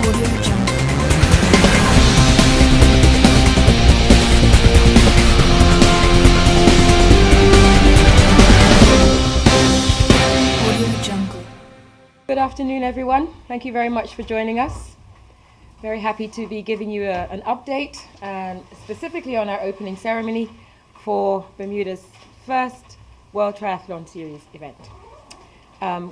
Good afternoon, everyone. Thank you very much for joining us. Very happy to be giving you an update, and specifically on our opening ceremony for Bermuda's first World Triathlon Series event.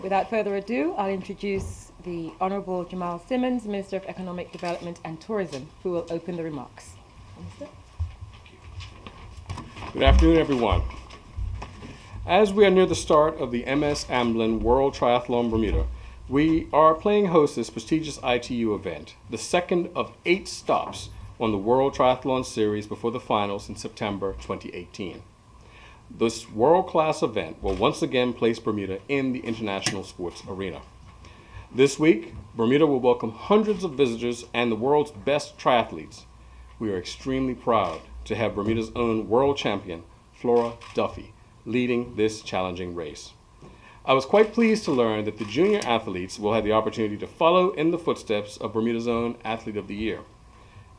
Without further ado, I'll introduce the Honourable Jamal Simmons, Minister of Economic Development and Tourism, who will open the remarks. Minister? Good afternoon, everyone. As we are near the start of the MS Amblin World Triathlon Bermuda, we are playing host to this prestigious ITU event, the second of 8 stops on the World Triathlon Series before the finals in September 2018. This world-class event will once again place Bermuda in the international sports arena. This week, Bermuda will welcome hundreds of visitors and the world's best triathletes. We are extremely proud to have Bermuda's own world champion, Flora Duffy, leading this challenging race. I was quite pleased to learn that the junior athletes will have the opportunity to follow in the footsteps of Bermuda's own Athlete of the Year.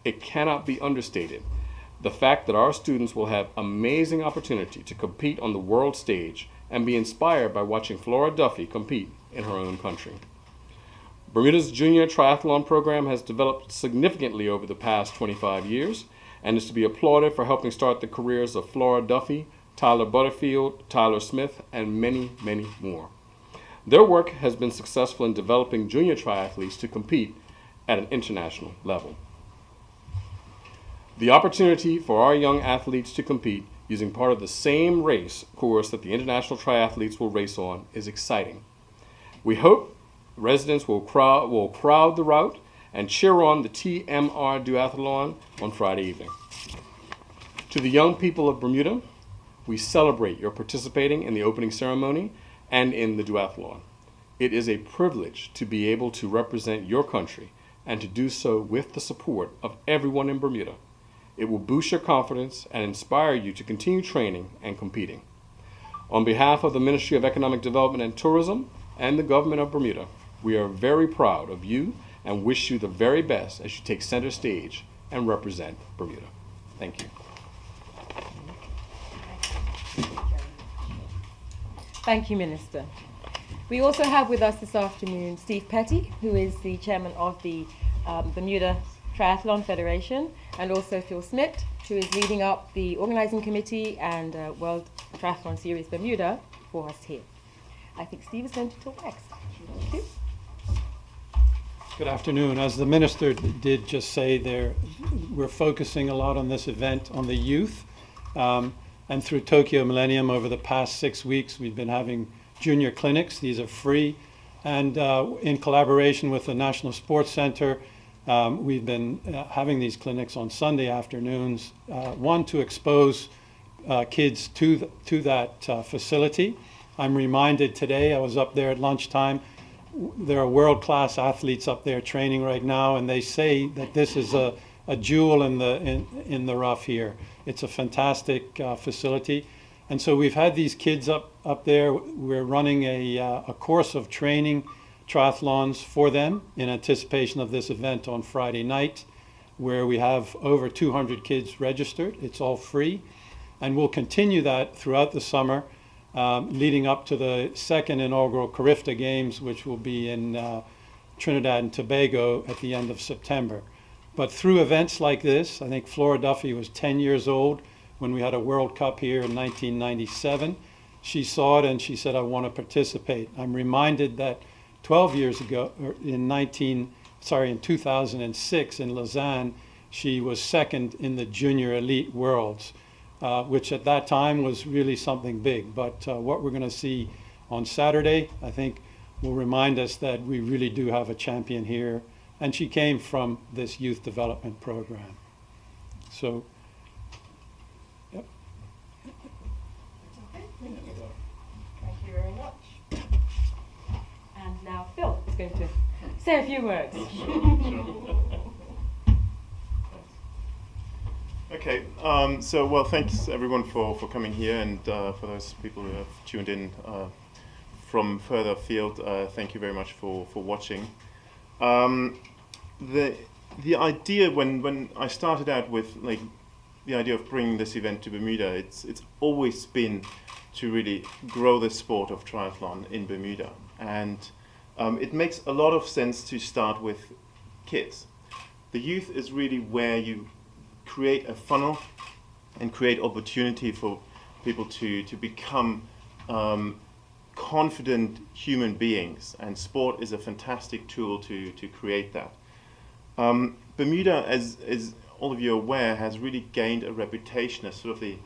It cannot be understated, the fact that our students will have amazing opportunity to compete on the world stage and be inspired by watching Flora Duffy compete in her own country. Bermuda's junior triathlon program has developed significantly over the past 25 years and is to be applauded for helping start the careers of Flora Duffy, Tyler Butterfield, Tyler Smith, and many, many more. Their work has been successful in developing junior triathletes to compete at an international level. The opportunity for our young athletes to compete using part of the same race course that the international triathletes will race on is exciting. We hope residents will crowd the route and cheer on the TMR duathlon on Friday evening. To the young people of Bermuda, we celebrate your participating in the opening ceremony and in the duathlon. It is a privilege to be able to represent your country and to do so with the support of everyone in Bermuda. It will boost your confidence and inspire you to continue training and competing. On behalf of the Ministry of Economic Development and Tourism and the Government of Bermuda, we are very proud of you and wish you the very best as you take center stage and represent Bermuda. Thank you. Thank you, Minister. We also have with us this afternoon Steve Petty, who is the chairman of the Bermuda Triathlon Federation, and also Phil Smith, who is leading up the organizing committee and World Triathlon Series Bermuda for us here. I think Steve is going to talk next. Thank you. Good afternoon. As the minister did just say, we're focusing a lot on this event on the youth. And through Tokyo Millennium over the past 6 weeks, we've been having junior clinics. These are free. And in collaboration with the National Sports Center, we've been having these clinics on Sunday afternoons, one to expose kids to that facility. I'm reminded today, I was up there at lunchtime, there are world-class athletes up there training right now, and they say that this is a jewel in the rough here. It's a fantastic facility. And so we've had these kids up there. We're running a course of training triathlons for them in anticipation of this event on Friday night, where we have over 200 kids registered. It's all free. And we'll continue that throughout the summer, leading up to the second inaugural Carifta Games, which will be in Trinidad and Tobago at the end of September. But through events like this, I think Flora Duffy was 10 years old when we had a World Cup here in 1997. She saw it and she said, I want to participate. I'm reminded that 12 years ago, in 2006 in Lausanne, she was second in the Junior Elite Worlds, which at that time was really something big. But what we're going to see on Saturday, I think, will remind us that we really do have a champion here. And she came from this youth development program. So, yep. Thank you very much. And now Phil is going to say a few words. Okay, well, thanks everyone for coming here, and for those people who have tuned in from further afield, thank you very much for watching. the idea when I started out with like the idea of bringing this event to Bermuda, it's always been to really grow the sport of triathlon in Bermuda, and it makes a lot of sense to start with kids. The youth is really where you create a funnel and create opportunity for people to become confident human beings, and sport is a fantastic tool to create that. Bermuda, as all of you are aware, has really gained a reputation as sort of the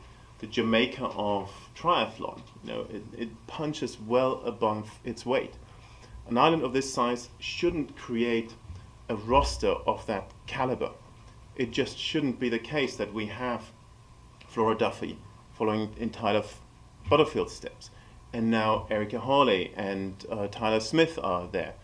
Jamaica of triathlon. You know, it punches well above its weight. An island of this size shouldn't create a roster of that caliber. It just shouldn't be the case that we have Flora Duffy following in Tyler Butterfield's steps, and now Erica Hawley and Tyler Smith are there,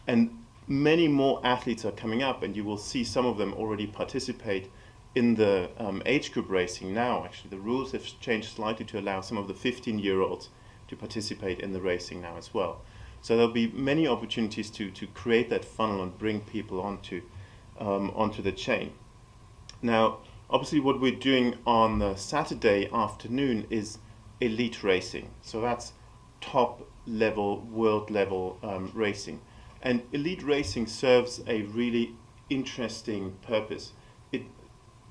and many more athletes are coming up, and you will see some of them already participate in the age group racing now. Actually, the rules have changed slightly to allow some of the 15-year-olds to participate in the racing now as well. So there'll be many opportunities to create that funnel and bring people onto the chain. Now, obviously what we're doing on the Saturday afternoon is elite racing. So that's top level, world level racing. And elite racing serves a really interesting purpose. It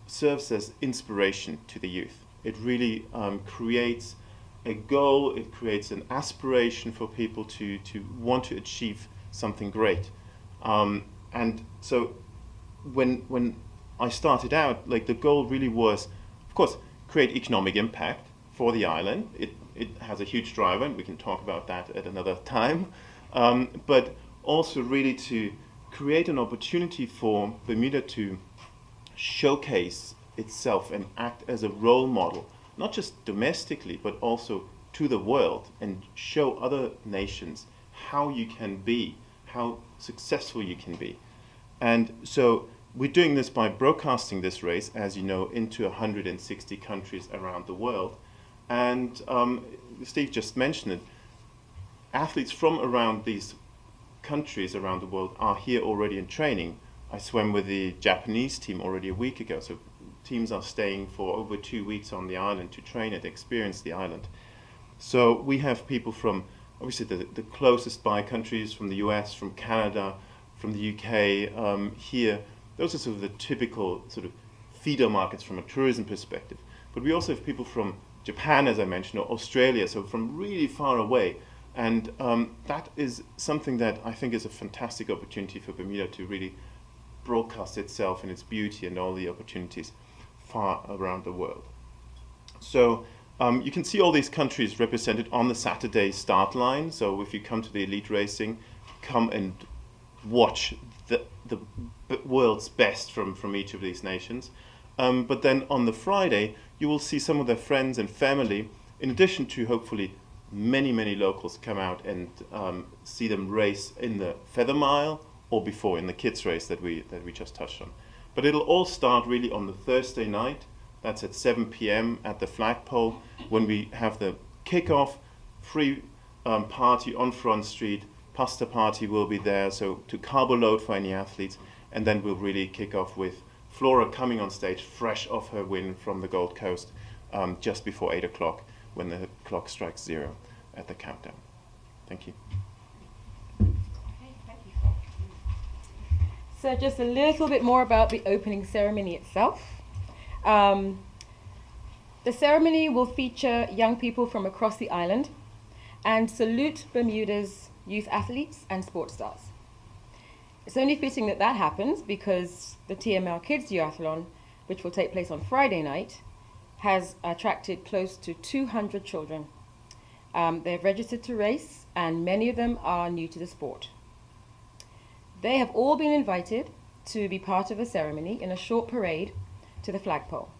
serves as inspiration to the youth. It really creates a goal, it creates an aspiration for people to want to achieve something great. And so when I started out, like the goal really was, of course, create economic impact for the island. It has a huge driver, and we can talk about that at another time. But also really to create an opportunity for Bermuda to showcase itself and act as a role model, not just domestically, but also to the world, and show other nations how you can be, how successful you can be. And so we're doing this by broadcasting this race, as you know, into 160 countries around the world. And Steve just mentioned it, athletes from around these countries around the world are here already in training. I swam with the Japanese team already a week ago, so teams are staying for over 2 weeks on the island to train and experience the island. So we have people from obviously the closest by countries, from the US, from Canada, from the UK here. Those are sort of the typical sort of feeder markets from a tourism perspective. But we also have people from Japan, as I mentioned, or Australia, so from really far away. And that is something that I think is a fantastic opportunity for Bermuda to really broadcast itself and its beauty and all the opportunities far around the world. So you can see all these countries represented on the Saturday start line. So if you come to the elite racing, come and watch the world's best from each of these nations. But then on the Friday, you will see some of their friends and family, in addition to hopefully many locals come out and see them race in the feather mile or before in the kids race that we just touched on. But it'll all start really on the Thursday night. That's at 7 p.m. at the flagpole, when we have the kickoff, free party on Front Street. Pasta party will be there, so to carbo load for any athletes, and then we'll really kick off with Flora coming on stage fresh off her win from the Gold Coast just before 8 o'clock when the clock strikes 0 at the countdown. Thank you. Okay, thank you. So just a little bit more about the opening ceremony itself. The ceremony will feature young people from across the island and salute Bermuda's youth athletes and sports stars. It's only fitting that that happens because the TML Kids Duathlon, which will take place on Friday night, has attracted close to 200 children. They've registered to race, and many of them are new to the sport. They have all been invited to be part of a ceremony in a short parade to the flagpole.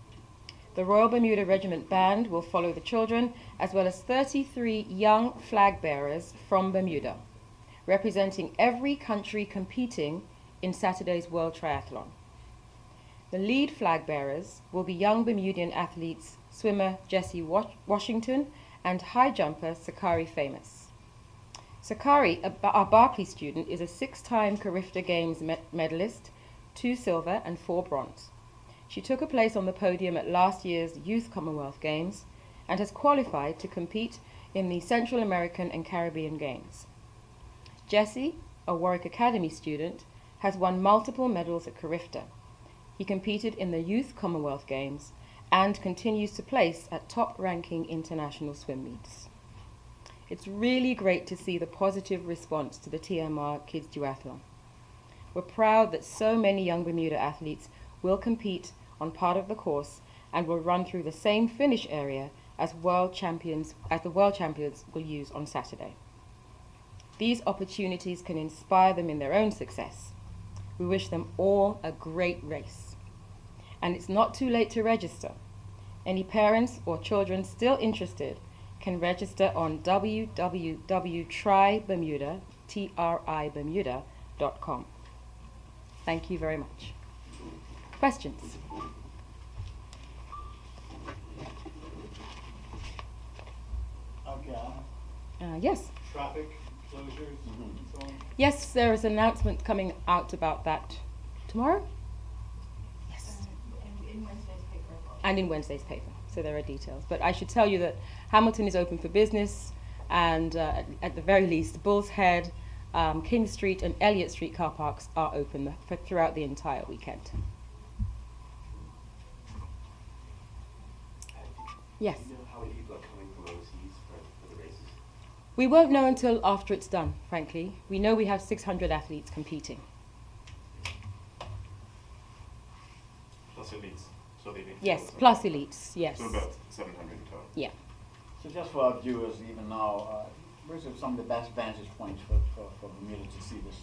The Royal Bermuda Regiment Band will follow the children, as well as 33 young flag bearers from Bermuda, representing every country competing in Saturday's World Triathlon. The lead flag bearers will be young Bermudian athletes, swimmer Jessie Washington and high jumper Sakari Famous. Sakari, our Barclay student, is a 6-time Carifta Games medalist 2 silver and 4 bronze. She took a place on the podium at last year's Youth Commonwealth Games and has qualified to compete in the Central American and Caribbean Games. Jesse, a Warwick Academy student, has won multiple medals at Carifta. He competed in the Youth Commonwealth Games and continues to place at top-ranking international swim meets. It's really great to see the positive response to the TMR Kids Duathlon. We're proud that so many young Bermuda athletes will compete on part of the course and will run through the same finish area as the world champions will use on Saturday. These opportunities can inspire them in their own success. We wish them all a great race. And it's not too late to register. Any parents or children still interested can register on www.tribermuda.com. Thank you very much. Questions? Okay. Yes. Traffic closures and so on. Yes, there is an announcement coming out about that tomorrow. Yes. In Wednesday's paper as well. And in Wednesday's paper. So there are details. But I should tell you that Hamilton is open for business, and at the very least, Bull's Head, King Street and Elliott Street car parks are open throughout the entire weekend. Yes. Do you know how many people are coming from overseas for the races? We won't know until after it's done, frankly. We know we have 600 athletes competing. Plus elites. So they Yes, plus elites, yes. So about 700 in total. Yeah. So just for our viewers, even now, where's some of the best vantage points for Bermuda to see this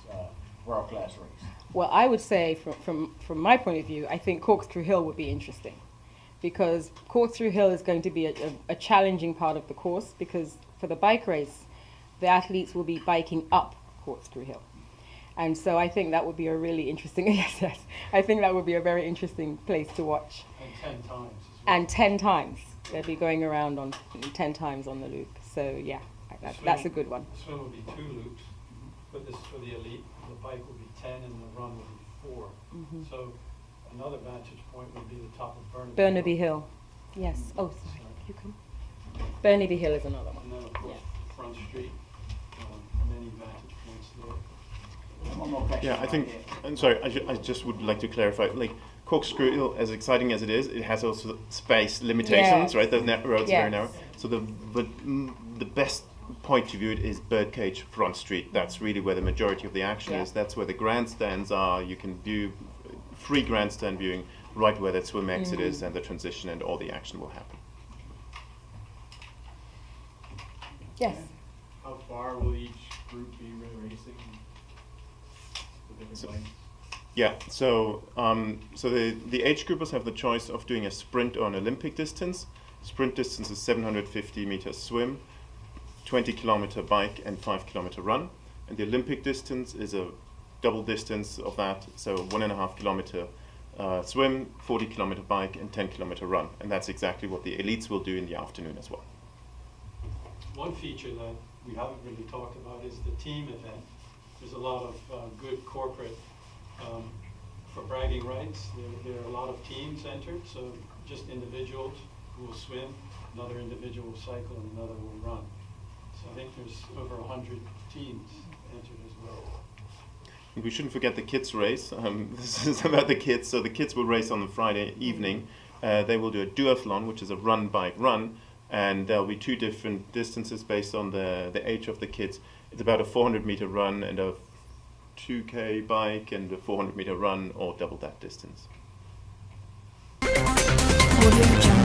world-class race? Well, I would say from my point of view, I think Corkscrew Hill would be interesting, because Corkscrew Hill is going to be a challenging part of the course, because for the bike race, the athletes will be biking up Corkscrew Hill. And so I think that would be a really interesting, yes, I think that would be a very interesting place to watch. And 10 times as well. And 10 times. They'll be going around on 10 times on the loop. So yeah, that's a good one. The swim will be 2 loops, but this is for the elite. The bike will be 10 and the run will be 4. Mm-hmm. So another vantage point would be the top of Burnaby Hill. Yes. Oh, sorry. You come. Burnaby Hill is another one. And then of course Yeah. Front Street, many vantage points there. One more question. Yeah, I right think, here. I'm sorry, I just would like to clarify, like, Corkscrew Hill, as exciting as it is, it has also space limitations, Yes. right? The roads are very Yes. narrow. So the best point to view it is Birdcage Front Street. That's really where the majority of the action Yeah. is. That's where the grandstands are. You can view free grandstand viewing right where that swim exit is and the transition, and all the action will happen. Yes. How far will each group be racing? The different So- lanes? Yeah, so the age groupers have the choice of doing a sprint or an Olympic distance. Sprint distance is 750 meters swim, 20-kilometer bike, and 5-kilometer run. And the Olympic distance is a double distance of that, so 1.5 kilometer swim, 40-kilometer bike, and 10-kilometer run. And that's exactly what the elites will do in the afternoon as well. One feature that we haven't really talked about is the team event. There's a lot of good corporate for bragging rights. There are a lot of teams entered, so just individuals who will swim, another individual will cycle, and another will run. So I think there's over 100 teams entered as well. And we shouldn't forget the kids race. This is about the kids. So the kids will race on the Friday evening. They will do a duathlon, which is a run, bike, run. And there'll be 2 different distances based on the age of the kids. It's about a 400-meter run and a 2K bike and a 400-meter run, or double that distance. Audio Jungle.